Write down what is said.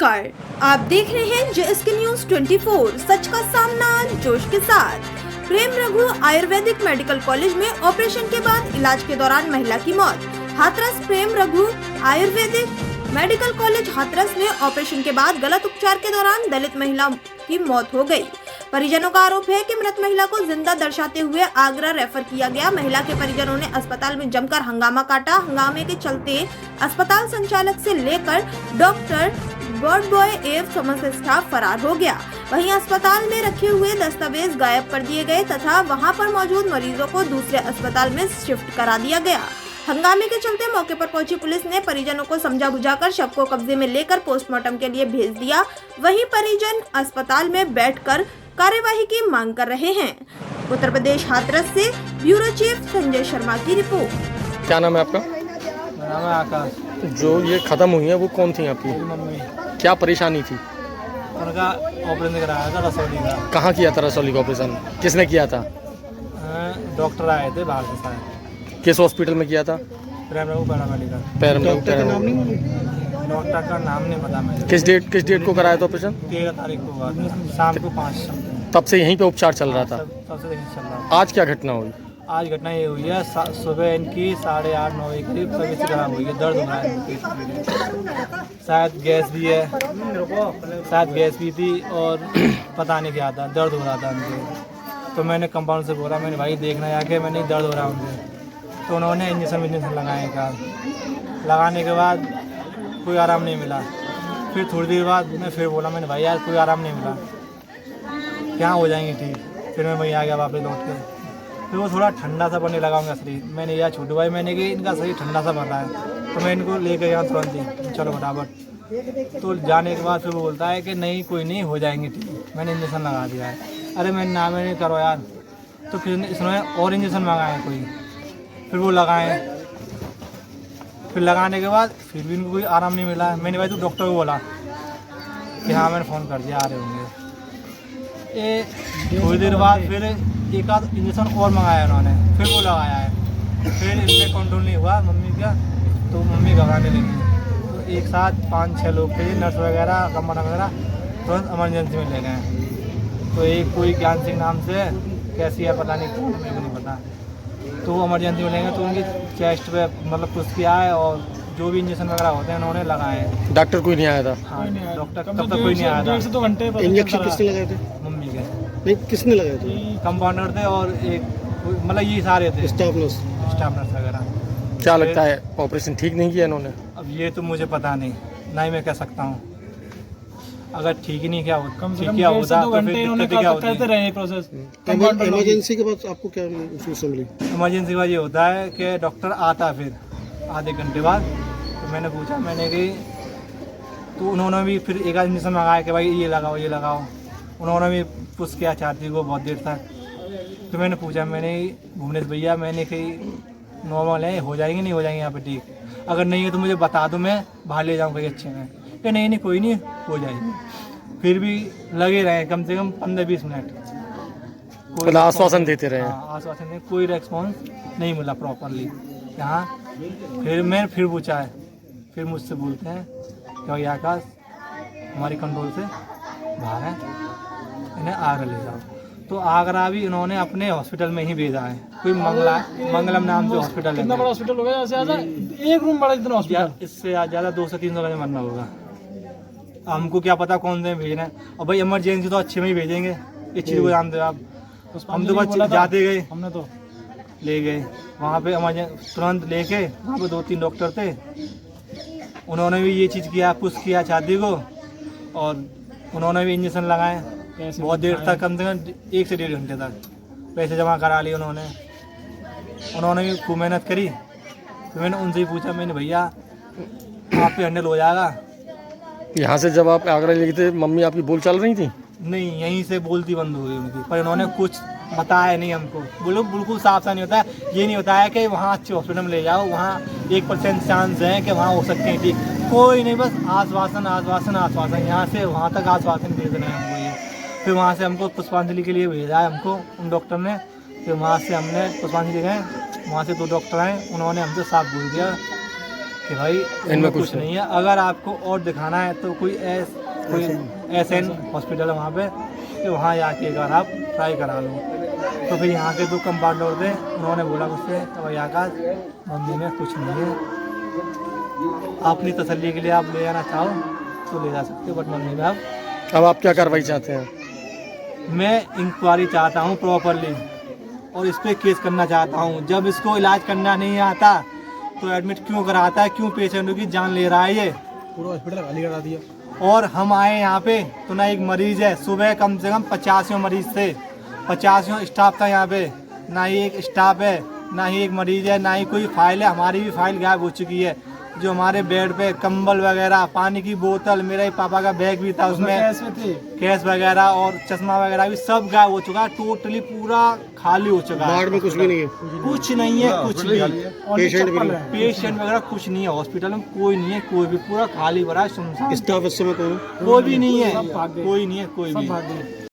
नमस्कार, आप देख रहे हैं JSK न्यूज 24, सच का सामना जोश के साथ। प्रेम रघु आयुर्वेदिक मेडिकल कॉलेज में ऑपरेशन के बाद इलाज के दौरान महिला की मौत। हाथरस प्रेम रघु आयुर्वेदिक मेडिकल कॉलेज हाथरस में ऑपरेशन के बाद गलत उपचार के दौरान दलित महिला की मौत हो गई। परिजनों का आरोप है कि मृत महिला को जिंदा दर्शाते हुए आगरा रेफर किया गया। महिला के परिजनों ने अस्पताल में जमकर हंगामा काटा। हंगामे के चलते अस्पताल संचालक से लेकर डॉक्टर, वार्ड बॉय एवं समस्त स्टाफ फरार हो गया। वहीं अस्पताल में रखे हुए दस्तावेज गायब कर दिए गए तथा वहां पर मौजूद मरीजों को दूसरे अस्पताल में शिफ्ट करा दिया गया। हंगामे के चलते मौके पर पहुंची पुलिस ने परिजनों को समझा बुझाकर शव को कब्जे में लेकर पोस्टमार्टम के लिए भेज दिया। वहीं परिजन अस्पताल में बैठकर कार्यवाही की मांग कर रहे हैं। उत्तर प्रदेश हाथरस से ब्यूरो चीफ संजय शर्मा की रिपोर्ट। क्या नाम है आपका? मेरा नाम है आकाश। जो ये खत्म हुई है वो कौन थी आपकी? मेरी मम्मी। क्या परेशानी थी? उनका ऑपरेशन कराया था रसौली का। कहाँ किया था रसौली का ऑपरेशन? किसने किया था? डॉक्टर आए थे बाहर से शायद। किस हॉस्पिटल में किया था? प्रेम रघु पैरामेडिकल। डॉक्टर का नाम नहीं? डॉक्टर का नाम नहीं पता मुझे। किस डेट को कराया था ऑपरेशन? 13 तारीख को हुआ था, शाम को 5 समथिंग। तब से यहीं पे उपचार चल रहा था। सबसे यही चल रहा था। आज क्या घटना हुई? आज घटना ये हुई है, सुबह इनकी 8:30-9 के करीब तबीयत से खराब हुई है। दर्द हो रहा है, शायद गैस भी है, शायद गैस भी थी और पता नहीं क्या था, दर्द हो रहा था उनके। तो मैंने कंपाउंड से बोला, मैंने भाई देखना जाके, मैंने दर्द हो रहा है उनके। तो उन्होंने इंजेक्शन लगाए का। लगाने के बाद कोई आराम नहीं मिला। फिर थोड़ी देर बाद मैं फिर बोला, मैंने भाई यार कोई आराम नहीं मिला, क्या हो जाएंगे ठीक। फिर मैं वहीं आ गया वापस लौट के। फिर वो थोड़ा ठंडा सा पड़ने लगा उनका शरीर। मैंने यार छोटू भाई, मैंने कि इनका शरीर ठंडा सा पड़ रहा है, तो मैं इनको लेकर गया तुरंत ही, चलो फटाफट। तो जाने के बाद फिर वो बोलता है कि नहीं कोई नहीं, हो जाएंगे ठीक, मैंने इंजेक्शन लगा दिया है। अरे मैंने ना मैंने करो यार। तो फिर इसने और इंजेक्शन मंगाए कोई, फिर वो लगाए। फिर लगाने के बाद फिर भी इनको कोई आराम नहीं मिला। मैंने भाई तो डॉक्टर को बोला कि हाँ मैंने फ़ोन कर दिया, आ रहे होंगे। थोड़ी देर बाद फिर एक आध इंजेक्शन और मंगाया उन्होंने, फिर वो लगाया है। फिर इसमें कंट्रोल नहीं हुआ मम्मी का, तो मम्मी घबराने लगी। तो एक साथ 5-6 लोग थे, नर्स वगैरह, कम्बन वगैरह, तुरंत इमरजेंसी में ले गए। तो एक कोई ज्ञान सिंह नाम से, कैसी है पता नहीं, मेरे को नहीं पता। तो वो इमरजेंसी में लेंगे, तो उनकी चेस्ट पे मतलब कुछ किया है और जो भी इंजेक्शन वगैरह होते हैं उन्होंने लगाए हैं। डॉक्टर कोई नहीं आया था? हाँ, डॉक्टर तब तक कोई नहीं आया था। 1.5 से 2 घंटे इंजेक्शन किसने लगाए थे? मम्मी के। नहीं, किसने लगाए थे? कंपाउंडर थे और एक मतलब ये सारे थे, स्टाफ नर्स वगैरह। क्या लगता है ऑपरेशन ठीक नहीं किया इन्होंने? अब ये तो मुझे पता नहीं, ना ही मैं कह सकता हूँ। अगर ठीक ही नहीं किया होता, कम से ठीक कम किया 1.5 से होता 2 तो घंटे फिर उन्होंने दिक्कत क्या होती? करते रहे प्रोसेस। इमरजेंसी के बाद आपको क्या महसूस मिली? इमरजेंसी के बाद ये होता है कि डॉक्टर आता है फिर आधे घंटे बाद। तो मैंने पूछा, मैंने कि तो उन्होंने भी फिर एक आध इंजेक्शन मंगाया कि भाई ये लगाओ ये लगाओ। उन्होंने भी पुश किया छाती को बहुत देर तक। तो मैंने पूछा, मैंने भुवनेश भैया, मैंने कही नॉर्मल है, हो जाएंगे नहीं हो जाएंगे यहाँ पे ठीक, अगर नहीं है तो मुझे बता दो, मैं बाहर ले जाऊँ कहीं अच्छे में। कि नहीं कोई नहीं, हो जाएगी। फिर भी लगे रहे कम से कम 15-20 मिनट, आश्वासन देते रहे। आश्वासन दे, कोई रेस्पॉन्स नहीं मिला प्रॉपरली यहाँ। फिर मैं फिर पूछा है, फिर मुझसे बोलते हैं कि भाई आकाश हमारी कंट्रोल से बाहर है, इन्हें आगरा ले जाओ। तो आगरा भी इन्होंने अपने हॉस्पिटल में ही भेजा है, कोई मंगलम नाम से हॉस्पिटल है। कितना बड़ा हॉस्पिटल होगा? एक रूम बड़ा इतना हॉस्पिटल? इससे ज़्यादा 200 से 300 बजे मरना होगा। हमको क्या पता कौन से भेजना है। और भाई इमरजेंसी तो अच्छे में ही भेजेंगे, इस चीज़ को जानते हो आप। हम तो बस जाते गए, हमने तो ले गए वहाँ पे इमरजेंसी, तुरंत लेके वहाँ पे 2-3 डॉक्टर थे। उन्होंने भी ये चीज़ किया, पुश किया छाती को, और उन्होंने भी इंजेक्शन लगाए बहुत देर तक, कम से कम 1 से 1.5 घंटे तक। पैसे जमा करा लिए उन्होंने भी खूब मेहनत करी। तो मैंने उनसे ही पूछा, मैंने भैया आप पे हैंडल हो जाएगा? यहाँ से जब आप आगरा ले गए थे, मम्मी आपकी बोल चल रही थी? नहीं, यहीं से बोलती बंद हो गई उनकी, पर इन्होंने कुछ बताया नहीं हमको। बोलो बिल्कुल साफ सा नहीं होता है, ये नहीं होता है कि वहाँ अच्छे हॉस्पिटल में ले जाओ, वहाँ 1% चांस है कि वहाँ हो सकते हैं ठीक, कोई नहीं, बस आश्वासन आश्वासन आश्वासन, यहाँ से वहाँ तक आश्वासन दे देना है हमको ये। फिर वहाँ से हमको पुष्पांजलि के लिए भेजा है हमको उन डॉक्टर ने। फिर वहाँ से हमने पुष्पांजलि गए, वहाँ से 2 डॉक्टर आए, उन्होंने हमसे साफ बोल दिया कि भाई इनमें कुछ नहीं है। अगर आपको और दिखाना है तो कोई SN हॉस्पिटल है वहाँ पे, कि वहाँ जाके एक बार आप ट्राई करा लो। तो फिर यहाँ के 2 कंपाउंडर थे, उन्होंने बोला मुझसे तो भाई आकाश मम्मी में कुछ नहीं है, अपनी तसल्ली के लिए आप ले जाना चाहो तो ले जा सकते हो, बट मम्मी में अब आप क्या कार्रवाई चाहते हैं? मैं इंक्वायरी चाहता हूँ प्रॉपरली, और इस पर केस करना चाहता हूँ। जब इसको इलाज करना नहीं आता तो एडमिट क्यों कराता है, क्यों पेशेंटों की जान ले रहा है ये? पूरा हॉस्पिटल खाली करा दिया। और हम आए यहाँ पे तो ना एक मरीज है, सुबह कम से कम 85 मरीज थे, 85 स्टाफ था यहाँ पे, ना ही एक स्टाफ है, ना ही एक मरीज है, ना ही कोई फाइल है। हमारी भी फाइल गायब हो चुकी है। जो हमारे बेड पे कंबल वगैरह, पानी की बोतल, मेरे पापा का बैग भी था, उसमें कैश वगैरह और चश्मा वगैरह भी सब गायब हो चुका है। टोटली पूरा खाली हो चुका है। वार्ड में कुछ भी नहीं है। कुछ नहीं है, कुछ भी। पेशेंट भी नहीं। पेशेंट वगैरह कुछ नहीं है, हॉस्पिटल में कोई नहीं है, कोई भी, पूरा खाली भरा है, सुनसान। स्टाफ इस समय कोई भी नहीं है, कोई नहीं है, कोई भी।